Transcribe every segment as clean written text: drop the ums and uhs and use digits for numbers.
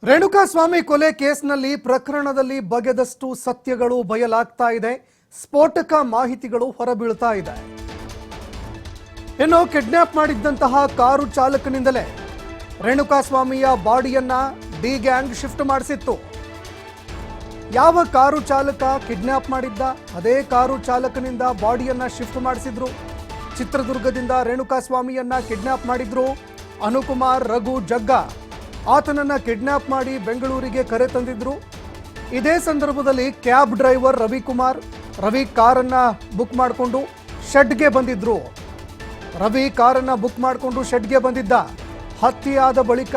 ರೇಣುಕಾಸ್ವಾಮಿ ಕೊಲೆ ಕೇಸ್ನಲ್ಲಿ ಪ್ರಕರಣದಲ್ಲಿ ಬಗೆದಷ್ಟು ಸತ್ಯಗಳು ಬಯಲಾಗ್ತಾ ಇದೆ. ಸ್ಫೋಟಕ ಮಾಹಿತಿಗಳು ಹೊರಬೀಳ್ತಾ ಇದೆ. ಇನ್ನು ಕಿಡ್ನಾಪ್ ಮಾಡಿದ್ದಂತಹ ಕಾರು ಚಾಲಕನಿಂದಲೇ ರೇಣುಕಾಸ್ವಾಮಿಯ ಬಾಡಿಯನ್ನ ಡಿ ಗ್ಯಾಂಗ್ ಶಿಫ್ಟ್ ಮಾಡಿಸಿತ್ತು. ಯಾವ ಕಾರು ಚಾಲಕ ಕಿಡ್ನಾಪ್ ಮಾಡಿದ್ದ ಅದೇ ಕಾರು ಚಾಲಕನಿಂದ ಬಾಡಿಯನ್ನ ಶಿಫ್ಟ್ ಮಾಡಿಸಿದ್ರು. ಚಿತ್ರದುರ್ಗದಿಂದ ರೇಣುಕಾಸ್ವಾಮಿಯನ್ನ ಕಿಡ್ನಾಪ್ ಮಾಡಿದ್ರು. ಅನುಕುಮಾರ್, ರಘು, ಜಗ್ಗ ಆತನನ್ನ ಕಿಡ್ನಾಪ್ ಮಾಡಿ ಬೆಂಗಳೂರಿಗೆ ಕರೆ ತಂದಿದ್ರು. ಇದೇ ಸಂದರ್ಭದಲ್ಲಿ ಕ್ಯಾಬ್ ಡ್ರೈವರ್ ರವಿ ಕಾರನ್ನ ಬುಕ್ ಮಾಡಿಕೊಂಡು ಶೆಡ್ಗೆ ಬಂದಿದ್ರು. ರವಿ ಕಾರನ್ನ ಬುಕ್ ಮಾಡಿಕೊಂಡು ಶೆಡ್ಗೆ ಬಂದಿದ್ದ. ಹತ್ಯೆಯಾದ ಬಳಿಕ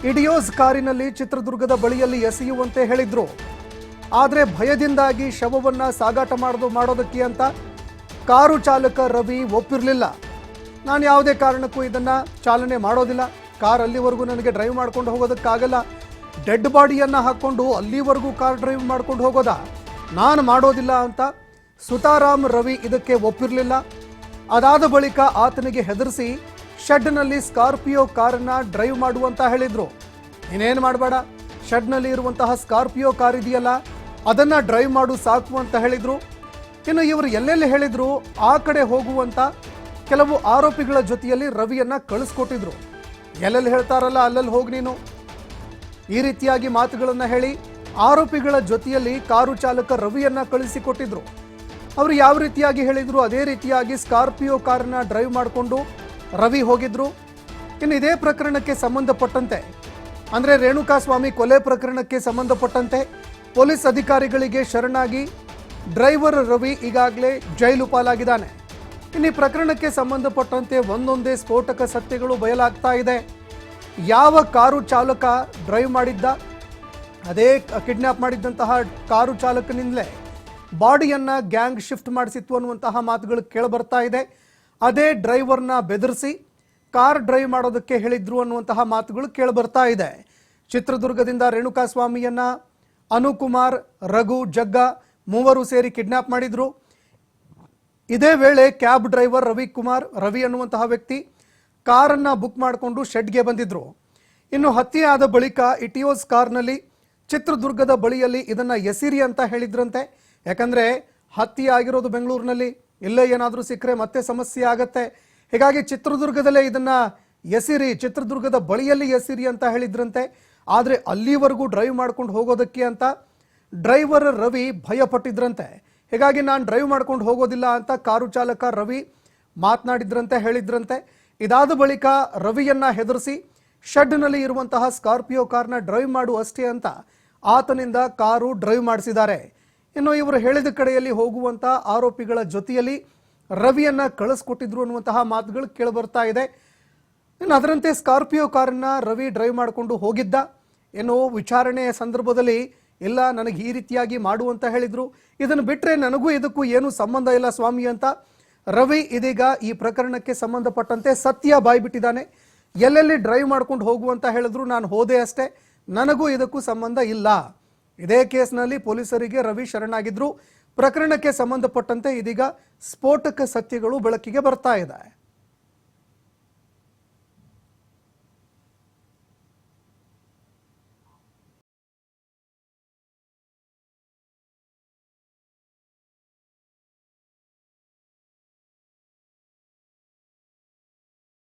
ಇಡಿಯೋಸ್ ಕಾರಿನಲ್ಲಿ ಚಿತ್ರದುರ್ಗದ ಬಳಿಯಲ್ಲಿ ಎಸೆಯುವಂತೆ ಹೇಳಿದ್ರು. ಆದರೆ ಭಯದಿಂದಾಗಿ ಶವವನ್ನ ಸಾಗಾಟ ಮಾಡೋದಕ್ಕೆ ಅಂತ ಕಾರು ಚಾಲಕ ರವಿ ಒಪ್ಪಿರಲಿಲ್ಲ. ನಾನು ಯಾವುದೇ ಕಾರಣಕ್ಕೂ ಇದನ್ನ ಚಾಲನೆ ಮಾಡೋದಿಲ್ಲ, ಕಾರ್ ಅಲ್ಲಿವರೆಗೂ ನನಗೆ ಡ್ರೈವ್ ಮಾಡ್ಕೊಂಡು ಹೋಗೋದಕ್ಕಾಗಲ್ಲ, ಡೆಡ್ ಬಾಡಿಯನ್ನು ಹಾಕ್ಕೊಂಡು ಅಲ್ಲಿವರೆಗೂ ಕಾರ್ ಡ್ರೈವ್ ಮಾಡ್ಕೊಂಡು ಹೋಗೋದ ನಾನು ಮಾಡೋದಿಲ್ಲ ಅಂತ ಸುತಾರಾಮ್ ರವಿ ಇದಕ್ಕೆ ಒಪ್ಪಿರಲಿಲ್ಲ. ಅದಾದ ಬಳಿಕ ಆತನಿಗೆ ಹೆದರಿಸಿ ಶೆಡ್ನಲ್ಲಿ ಸ್ಕಾರ್ಪಿಯೋ ಕಾರನ್ನು ಡ್ರೈವ್ ಮಾಡುವಂತ ಹೇಳಿದ್ರು. ಇನ್ನೇನು ಮಾಡಬೇಡ, ಶೆಡ್ನಲ್ಲಿ ಇರುವಂತಹ ಸ್ಕಾರ್ಪಿಯೋ ಕಾರ್ ಇದೆಯಲ್ಲ ಅದನ್ನು ಡ್ರೈವ್ ಮಾಡು ಸಾಕು ಅಂತ ಹೇಳಿದ್ರು. ಇನ್ನು ಇವರು ಎಲ್ಲೆಲ್ಲಿ ಹೇಳಿದ್ರು ಆ ಕಡೆ ಹೋಗುವಂತ ಕೆಲವು ಆರೋಪಿಗಳ ಜೊತೆಯಲ್ಲಿ ರವಿಯನ್ನ ಕಳಿಸ್ಕೊಟ್ಟಿದ್ರು. ಎಲ್ಲೆಲ್ಲಿ ಹೇಳ್ತಾರಲ್ಲ ಅಲ್ಲಲ್ಲಿ ಹೋಗಿ ನೀನು, ಈ ರೀತಿಯಾಗಿ ಮಾತುಗಳನ್ನು ಹೇಳಿ ಆರೋಪಿಗಳ ಜೊತೆಯಲ್ಲಿ ಕಾರು ಚಾಲಕ ರವಿಯನ್ನ ಕಳಿಸಿಕೊಟ್ಟಿದ್ರು. ಅವರು ಯಾವ ರೀತಿಯಾಗಿ ಹೇಳಿದ್ರು ಅದೇ ರೀತಿಯಾಗಿ ಸ್ಕಾರ್ಪಿಯೋ ಕಾರನ್ನ ಡ್ರೈವ್ ಮಾಡಿಕೊಂಡು ರವಿ ಹೋಗಿದ್ರು. ಇನ್ನು ಇದೇ ಪ್ರಕರಣಕ್ಕೆ ಸಂಬಂಧಪಟ್ಟಂತೆ ಅಂದರೆ ರೇಣುಕಾಸ್ವಾಮಿ ಕೊಲೆ ಪ್ರಕರಣಕ್ಕೆ ಸಂಬಂಧಪಟ್ಟಂತೆ ಪೊಲೀಸ್ ಅಧಿಕಾರಿಗಳಿಗೆ ಶರಣಾಗಿ ಡ್ರೈವರ್ ರವಿ ಈಗಾಗಲೇ ಜೈಲು ಪಾಲಾಗಿದ್ದಾನೆ. ಇನ್ನು ಈ ಪ್ರಕರಣಕ್ಕೆ ಸಂಬಂಧಪಟ್ಟಂತೆ ಒಂದೊಂದೇ ಸ್ಫೋಟಕ ಸತ್ಯಗಳು ಬಯಲಾಗ್ತಾ ಇದೆ. ಯಾವ ಕಾರು ಚಾಲಕ ಡ್ರೈವ್ ಮಾಡಿದ್ದ ಅದೇ ಕಿಡ್ನಾಪ್ ಮಾಡಿದ್ದಂತಹ ಕಾರು ಚಾಲಕನಿಂದಲೇ ಬಾಡಿಯನ್ನ ಗ್ಯಾಂಗ್ ಶಿಫ್ಟ್ ಮಾಡಿಸಿತ್ತು ಅನ್ನುವಂತಹ ಮಾತುಗಳು ಕೇಳಬರ್ತಾ ಇದೆ. ಅದೇ ಡ್ರೈವರ್ನ ಬೆದರಿಸಿ ಕಾರ್ ಡ್ರೈವ್ ಮಾಡೋದಕ್ಕೆ ಹೇಳಿದ್ರು ಅನ್ನುವಂತಹ ಮಾತುಗಳು ಕೇಳಬರ್ತಾ ಇದೆ. ಚಿತ್ರದುರ್ಗದಿಂದ ರೇಣುಕಾಸ್ವಾಮಿಯನ್ನ ಅನುಕುಮಾರ್, ರಘು, ಜಗ್ಗ ಮೂವರು ಸೇರಿ ಕಿಡ್ನಾಪ್ ಮಾಡಿದ್ರು. ಇದೇ ವೇಳೆ ಕ್ಯಾಬ್ ಡ್ರೈವರ್ ರವಿ ಅನ್ನುವಂತಹ ವ್ಯಕ್ತಿ ಕಾರನ್ನು ಬುಕ್ ಮಾಡಿಕೊಂಡು ಶೆಡ್ಗೆ ಬಂದಿದ್ರು. ಇನ್ನು ಹತ್ಯೆ ಆದ ಬಳಿಕ ಇಟಿಯೋಸ್ ಕಾರ್ನಲ್ಲಿ ಚಿತ್ರದುರ್ಗದ ಬಳಿಯಲ್ಲಿ ಇದನ್ನ ಎಸಿರಿ ಅಂತ ಹೇಳಿದ್ರಂತೆ. ಯಾಕಂದ್ರೆ ಹತ್ಯೆ ಆಗಿರೋದು ಬೆಂಗಳೂರಿನಲ್ಲಿ, ಇಲ್ಲೇ ಏನಾದರೂ ಸಿಕ್ಕರೆ ಮತ್ತೆ ಸಮಸ್ಯೆ ಆಗತ್ತೆ, ಹೀಗಾಗಿ ಚಿತ್ರದುರ್ಗದಲ್ಲೇ ಇದನ್ನ ಎಸಿರಿ, ಚಿತ್ರದುರ್ಗದ ಬಳಿಯಲ್ಲಿ ಎಸಿರಿ ಅಂತ ಹೇಳಿದ್ರಂತೆ. ಆದರೆ ಅಲ್ಲಿವರೆಗೂ ಡ್ರೈವ್ ಮಾಡ್ಕೊಂಡು ಹೋಗೋದಕ್ಕೆ ಅಂತ ಡ್ರೈವರ್ ರವಿ ಭಯಪಟ್ಟಿದ್ರಂತೆ. ಹೀಗಾಗಿ ನಾನು ಡ್ರೈವ್ ಮಾಡ್ಕೊಂಡು ಹೋಗೋದಿಲ್ಲ ಅಂತ ಕಾರು ಚಾಲಕ ರವಿ ಮಾತನಾಡಿದ್ರಂತೆ, ಹೇಳಿದ್ರಂತೆ. ಇದಾದ ಬಳಿಕ ರವಿಯನ್ನ ಹೆದರಿಸಿ ಶೆಡ್ನಲ್ಲಿ ಇರುವಂತಹ ಸ್ಕಾರ್ಪಿಯೋ ಕಾರ್ನ ಡ್ರೈವ್ ಮಾಡು ಅಷ್ಟೇ ಅಂತ ಆತನಿಂದ ಕಾರು ಡ್ರೈವ್ ಮಾಡಿಸಿದ್ದಾರೆ. ಇನ್ನು ಇವರು ಹೇಳಿದ ಕಡೆಯಲ್ಲಿ ಹೋಗುವಂತಹ ಆರೋಪಿಗಳ ಜೊತೆಯಲ್ಲಿ ರವಿಯನ್ನ ಕಳಿಸ್ಕೊಟ್ಟಿದ್ರು ಅನ್ನುವಂತಹ ಮಾತುಗಳು ಕೇಳಿಬರ್ತಾ ಇದೆ. ಇನ್ನು ಅದರಂತೆ ಸ್ಕಾರ್ಪಿಯೋ ಕಾರನ್ನ ರವಿ ಡ್ರೈವ್ ಮಾಡಿಕೊಂಡು ಹೋಗಿದ್ದ. ಇನ್ನು ವಿಚಾರಣೆಯ ಸಂದರ್ಭದಲ್ಲಿ ಇಲ್ಲ ನನಗೆ ಈ ರೀತಿಯಾಗಿ ಮಾಡುವಂತ ಹೇಳಿದ್ರು, ಇದನ್ನು ಬಿಟ್ಟರೆ ನನಗೂ ಇದಕ್ಕೂ ಏನೂ ಸಂಬಂಧ ಇಲ್ಲ ಸ್ವಾಮಿ ಅಂತ ರವಿ ಇದೀಗ ಈ ಪ್ರಕರಣಕ್ಕೆ ಸಂಬಂಧಪಟ್ಟಂತೆ ಸತ್ಯ ಬಾಯ್ಬಿಟ್ಟಿದ್ದಾನೆ. ಎಲ್ಲೆಲ್ಲಿ ಡ್ರೈವ್ ಮಾಡ್ಕೊಂಡು ಹೋಗುವಂತ ಹೇಳಿದ್ರು ನಾನು ಹೋದೆ ಅಷ್ಟೇ, ನನಗೂ ಇದಕ್ಕೂ ಸಂಬಂಧ ಇಲ್ಲ. ಇದೇ ಕೇಸ್ನಲ್ಲಿ ಪೊಲೀಸರಿಗೆ ರವಿ ಶರಣಾಗಿದ್ರು. ಪ್ರಕರಣಕ್ಕೆ ಸಂಬಂಧಪಟ್ಟಂತೆ ಇದೀಗ ಸ್ಫೋಟಕ ಸತ್ಯಗಳು ಬೆಳಕಿಗೆ ಬರ್ತಾ ಇದೆ.